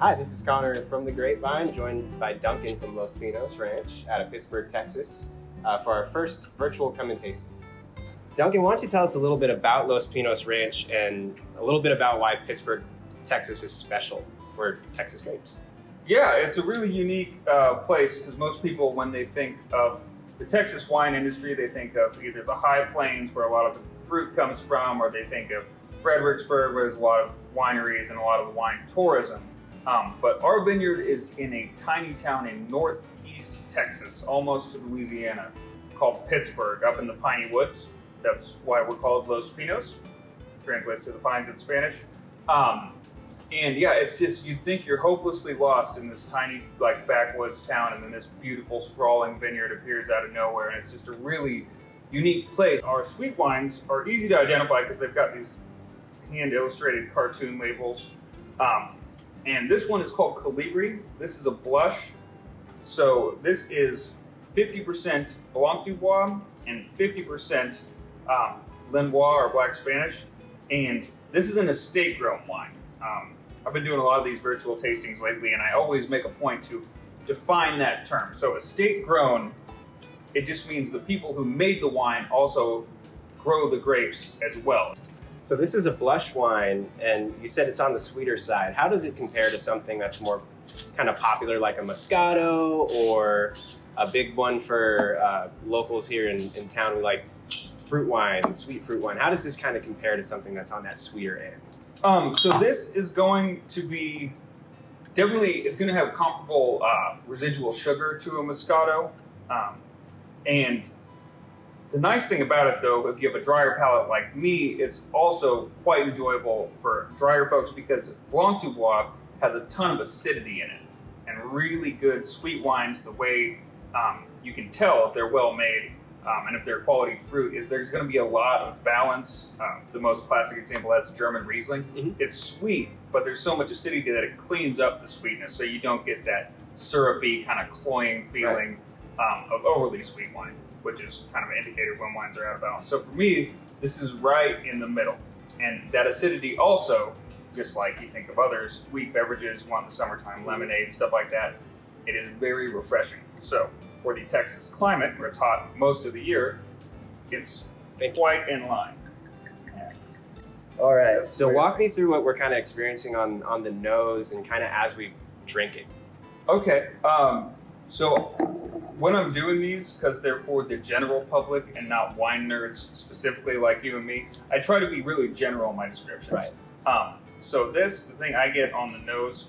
Hi, this is Connor from the Grapevine, joined by Duncan from Los Pinos Ranch out of Pittsburgh, Texas, for our first virtual come and tasting. Duncan, why don't you tell us a little bit about Los Pinos Ranch and a little bit about why Pittsburgh, Texas is special for Texas grapes? Yeah, it's a really unique place because most people, when they think of the Texas wine industry, they think of either the high plains where a lot of the fruit comes from, or they think of Fredericksburg where there's a lot of wineries and a lot of wine tourism. But our vineyard is in a tiny town in northeast Texas, almost to Louisiana, called Pittsburgh, up in the piney woods. That's why we're called Los Pinos. Translates to the pines in Spanish. And yeah, it's just, you'd think you're hopelessly lost in this tiny, like, backwoods town, and then this beautiful, sprawling vineyard appears out of nowhere, and it's just a really unique place. Our sweet wines are easy to identify because they've got these hand-illustrated cartoon labels. And this one is called Colibri. This is a blush. So this is 50% Blanc du Bois and 50% Lenoir or Black Spanish. And this is an estate-grown wine. I've been doing a lot of these virtual tastings lately, and I always make a point to define that term. So estate-grown, it just means the people who made the wine also grow the grapes as well. So this is a blush wine, and you said it's on the sweeter side. How does it compare to something that's more kind of popular, like a Moscato, or a big one for locals here in town who like fruit wine, sweet fruit wine? How does this kind of compare to something that's on that sweeter end? So this is going to be definitely, it's going to have comparable residual sugar to a Moscato. And the nice thing about it, though, if you have a drier palate like me, it's also quite enjoyable for drier folks because Blanc du Bois has a ton of acidity in it. And really good sweet wines, the way you can tell if they're well made and if they're quality fruit, is there's going to be a lot of balance. The most classic example of that's German Riesling. Mm-hmm. It's sweet, but there's so much acidity that it cleans up the sweetness, so you don't get that syrupy kind of cloying feeling of overly sweet wine, which is kind of an indicator when wines are out of balance. So for me, this is right in the middle. And that acidity also, just like you think of other sweet beverages, you want in the summertime, lemonade, stuff like that, it is very refreshing. So for the Texas climate, where it's hot most of the year, it's quite in line. Yeah. All right, so walk me through what we're kind of experiencing on the nose and kind of as we drink it. Okay, so when I'm doing these, because they're for the general public and not wine nerds specifically like you and me, I try to be really general in my descriptions. Right. So the thing I get on the nose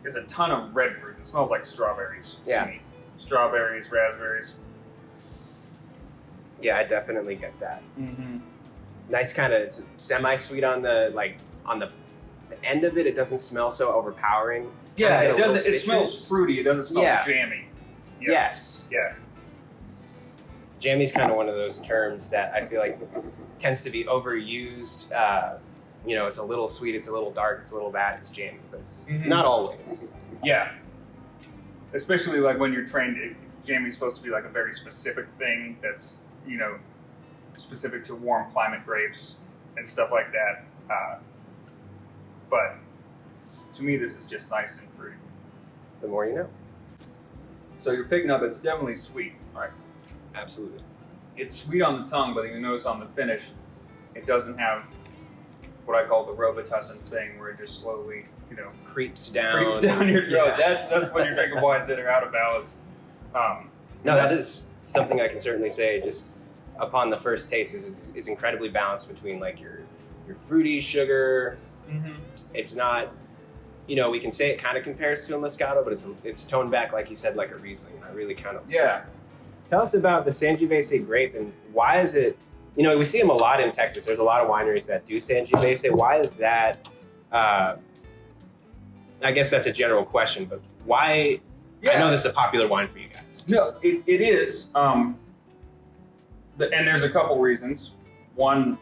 is a ton of red fruit. It smells like strawberries to me. Strawberries, raspberries. Yeah, I definitely get that. Mm-hmm. Nice kind of semi-sweet on the end of it. It doesn't smell so overpowering. Yeah, it doesn't. It smells fruity. It doesn't smell jammy. Yep. Yes. Yeah. Jammy's kind of one of those terms that I feel like tends to be overused. It's a little sweet, it's a little dark, it's a little bad, it's jammy, but it's not always. Yeah. Especially like when you're trained, jammy's supposed to be like a very specific thing that's, specific to warm climate grapes and stuff like that. But to me, this is just nice and fruity. The more you know. So you're picking up, it's definitely sweet, right? Absolutely. It's sweet on the tongue, but you notice on the finish, it doesn't have what I call the Robitussin thing, where it just slowly, creeps down your throat. Yeah. That's when you're drinking wines that are out of balance. No, that is something I can certainly say. Just upon the first taste, is incredibly balanced between like your fruity sugar. Mm-hmm. It's not, we can say it kind of compares to a Moscato, but it's toned back, like you said, like a Riesling. I really kind of Tell us about the Sangiovese grape and why is it? We see them a lot in Texas. There's a lot of wineries that do Sangiovese. Why is that? I guess that's a general question, but why? Yeah. I know this is a popular wine for you guys. No, it is. And there's a couple reasons. One,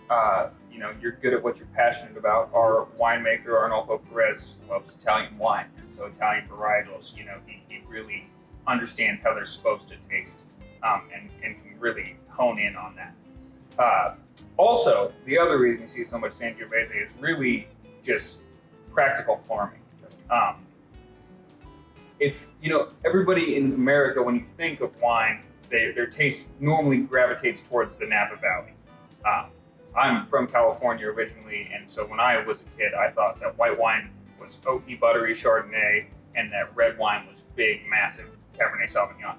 you're good at what you're passionate about. Our winemaker, Arnolfo Perez, loves Italian wine, and so Italian varietals. He really understands how they're supposed to taste, and can really hone in on that. Also, the other reason you see so much Sangiovese is really just practical farming. If everybody in America, when you think of wine, their taste normally gravitates towards the Napa Valley. I'm from California originally, and so when I was a kid, I thought that white wine was oaky, buttery Chardonnay, and that red wine was big, massive Cabernet Sauvignon.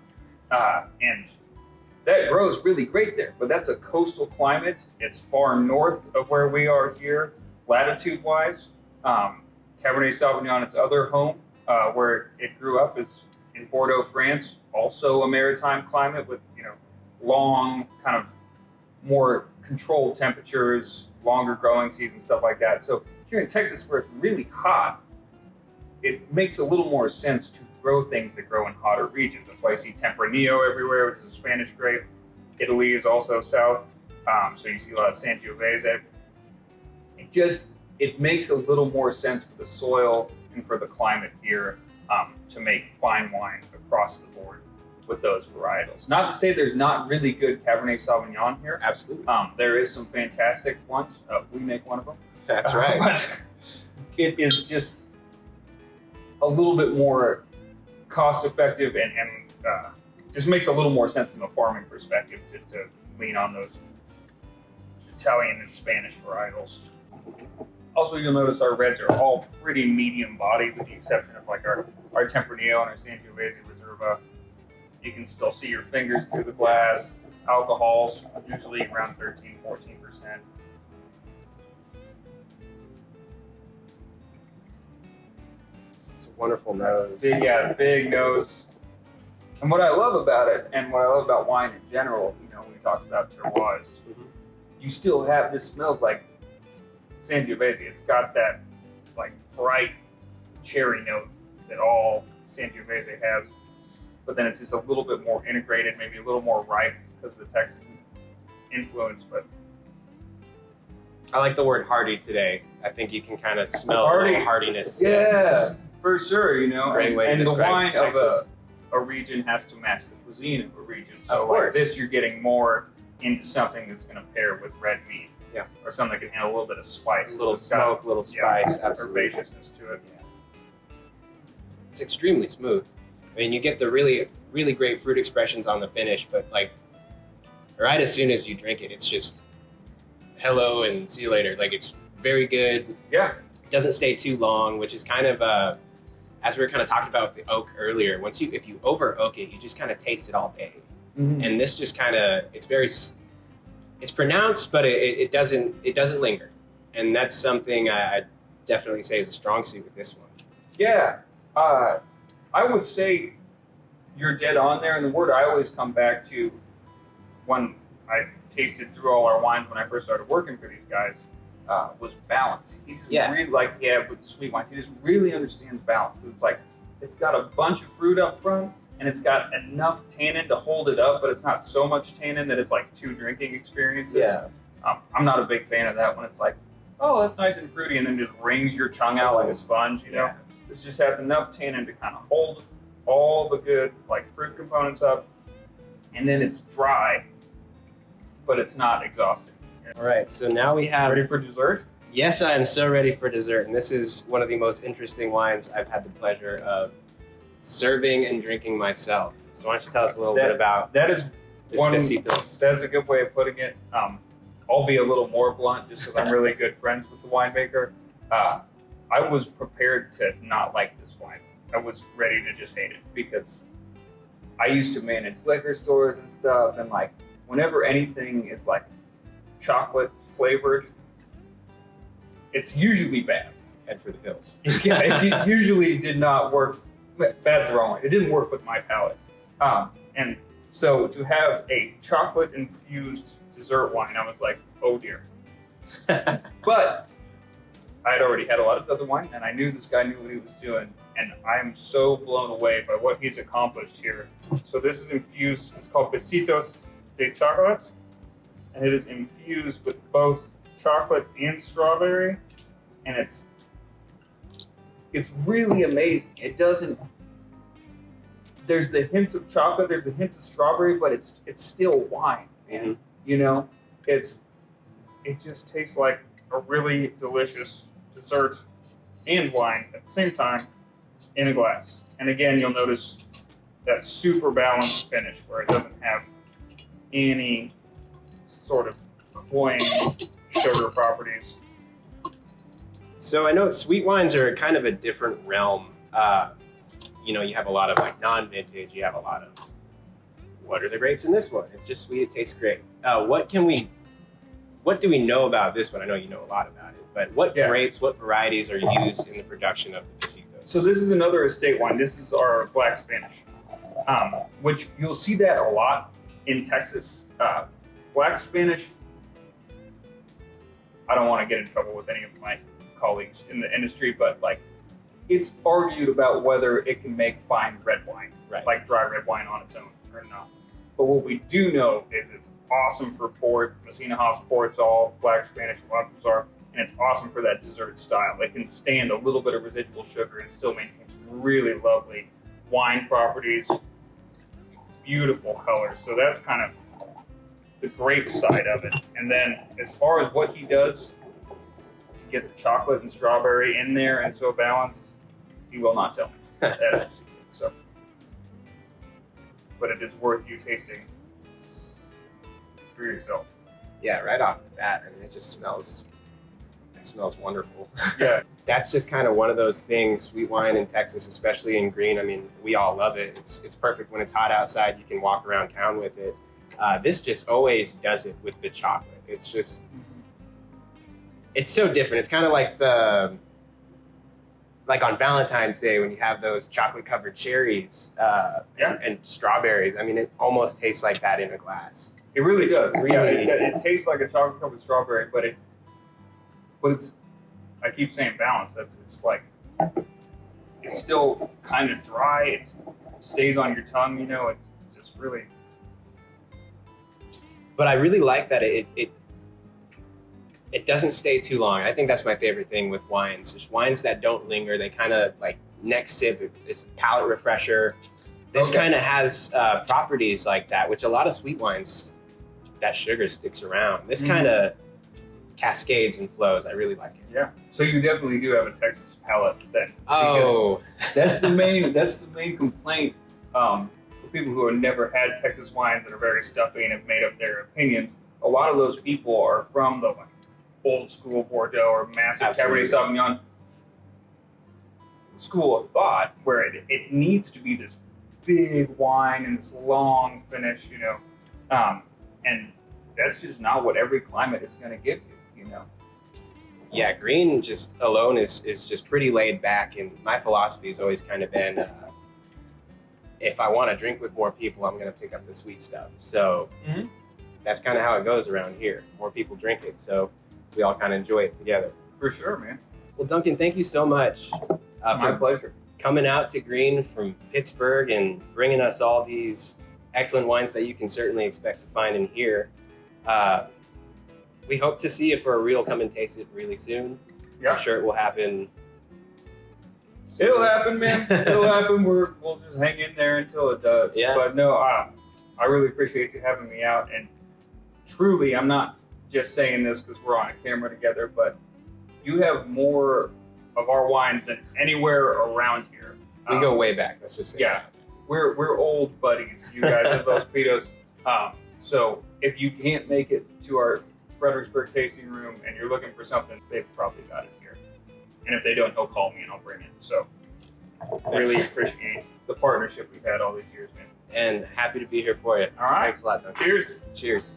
And that grows really great there, but that's a coastal climate. It's far north of where we are here, latitude-wise. Cabernet Sauvignon, its other home, where it grew up, is in Bordeaux, France, also a maritime climate with long, kind of more controlled temperatures, longer growing seasons, stuff like that. So here in Texas, where it's really hot, it makes a little more sense to grow things that grow in hotter regions. That's why you see Tempranillo everywhere, which is a Spanish grape. Italy is also south, so you see a lot of Sangiovese. It makes a little more sense for the soil and for the climate here to make fine wine across the board with those varietals. Not to say there's not really good Cabernet Sauvignon here. Absolutely. There is some fantastic ones. We make one of them. That's right. But it is just a little bit more cost effective and just makes a little more sense from a farming perspective to lean on those Italian and Spanish varietals. Also, you'll notice our reds are all pretty medium bodied, with the exception of like our Tempranillo and our Sangiovese Reserva. You can still see your fingers through the glass. Alcohols usually around 13, 14%. It's a wonderful nose. Big nose. And what I love about it, and what I love about wine in general, when we talked about terroirs, you still have, this smells like Sangiovese. It's got that like bright cherry note that all Sangiovese has, but then it's just a little bit more integrated, maybe a little more ripe because of the Texan influence. But I like the word hardy today. I think you can kind of smell a little hardiness. Yeah, Yes. for sure. It's a great way to and the describe wine of Texas. a region has to match the cuisine of a region. So Of like course. this, you're getting more into something that's going to pair with red meat. Yeah. Or something that can handle a little bit of spice. A little It's got, smoke, a little spice, absolutely. herbaceousness to it. It's extremely smooth. I mean, you get the really, really great fruit expressions on the finish, but like right as soon as you drink it, it's just hello and see you later. Like it's very good. Yeah. It doesn't stay too long, which is kind of as we were kind of talking about with the oak earlier. If you over oak it, you just kind of taste it all day. Mm-hmm. And this just kind of it's pronounced, but it doesn't linger, and that's something I definitely say is a strong suit with this one. Yeah. I would say you're dead on there. And the word I always come back to when I tasted through all our wines when I first started working for these guys was balance. He's really like with the sweet wines. He just really understands balance. It's like it's got a bunch of fruit up front, and it's got enough tannin to hold it up, but it's not so much tannin that it's like two drinking experiences. Yeah. I'm not a big fan of that when it's like, oh, that's nice and fruity, and then just wrings your tongue out like a sponge, Yeah. This just has enough tannin to kind of hold all the good like fruit components up, and then it's dry, but it's not exhausting. All right, so now we have. Ready for dessert? Yes, I am so ready for dessert, and this is one of the most interesting wines I've had the pleasure of serving and drinking myself. So why don't you tell us a little bit about that? Is this one. Besitos? That's a good way of putting it. I'll be a little more blunt just because I'm really good friends with the winemaker. I was prepared to not like this wine. I was ready to just hate it because I used to manage liquor stores and stuff, and like whenever anything is like chocolate flavored, it's usually bad. Head for the hills. It usually did not work. Bad's the wrong way. It didn't work with my palate. And so to have a chocolate infused dessert wine, I was like, oh dear. But I had already had a lot of other wine, and I knew this guy knew what he was doing, and I'm so blown away by what he's accomplished here. So this is infused, it's called Besitos de Chocolate, and it is infused with both chocolate and strawberry, and it's really amazing. It doesn't, there's the hints of chocolate, there's the hints of strawberry, but it's still wine, man. It just tastes like a really delicious dessert and wine at the same time in a glass. And again, you'll notice that super balanced finish where it doesn't have any sort of cloying sugar properties. So I know sweet wines are kind of a different realm. You have a lot of like non-vintage. You have a lot of what are the grapes in this one? It's just sweet. It tastes great. What do we know about this one? I know you know a lot about it, but what grapes, what varieties are used in the production of the Besitos? So this is another estate wine. This is our Black Spanish, which you'll see that a lot in Texas. Black Spanish, I don't want to get in trouble with any of my colleagues in the industry, but like it's argued about whether it can make fine red wine, Right. like dry red wine on its own or not. But what we do know is it's awesome for port. Messina hops ports, all Black Spanish, a lot of those are, and it's awesome for that dessert style. It can stand a little bit of residual sugar and still maintain some really lovely wine properties, beautiful colors. So that's kind of the grape side of it. And then as far as what he does to get the chocolate and strawberry in there and so balanced, he will not tell me. That is a secret. So, but it is worth you tasting for yourself. Yeah, right off the bat. I mean, it smells wonderful. Yeah. That's just kind of one of those things, sweet wine in Texas, especially in Gruene. I mean, we all love it. It's perfect when it's hot outside. You can walk around town with it. This just always does it with the chocolate. It's just, it's so different. It's kind of like on Valentine's Day when you have those chocolate covered cherries and strawberries. I mean, it almost tastes like that in a glass. It really does. Really, it tastes like a chocolate covered strawberry, but it's, I keep saying balanced. It's like, it's still kind of dry. It stays on your tongue, it's just really. But I really like that it doesn't stay too long. I think that's my favorite thing with wines. There's wines that don't linger. They kind of like next sip, it's a palate refresher. This kind of has properties like that, which a lot of sweet wines, that sugar sticks around. This kind of cascades and flows. I really like it. Yeah. So you definitely do have a Texas palate then. Oh, that's the main complaint for people who have never had Texas wines and are very stuffy and have made up their opinions. A lot of those people are from the old school Bordeaux or massive Cabernet Sauvignon school of thought, where it needs to be this big wine and this long finish, and that's just not what every climate is going to give you, Yeah, Gruene just alone is just pretty laid back, and my philosophy has always kind of been, if I want to drink with more people, I'm going to pick up the sweet stuff. So that's kind of how it goes around here. More people drink it, so we all kind of enjoy it together. For sure, man. Well, Duncan, thank you so much. My pleasure. Coming out to Gruene from Pittsburgh and bringing us all these excellent wines that you can certainly expect to find in here. We hope to see you for a real come and taste it really soon. Yeah. I'm sure it will happen. It'll happen, man. It'll happen. We'll just hang in there until it does. Yeah. But no, I really appreciate you having me out. And truly, I'm not just saying this because we're on a camera together, but you have more of our wines than anywhere around here. We go way back. Let's just say that. We're old buddies, you guys at Los Pinos. So if you can't make it to our Fredericksburg tasting room and you're looking for something, they've probably got it here. And if they don't, he'll call me and I'll bring it. So really appreciate the partnership we've had all these years, man. And happy to be here for you. All right. Thanks a lot, Duncan. Cheers. Cheers.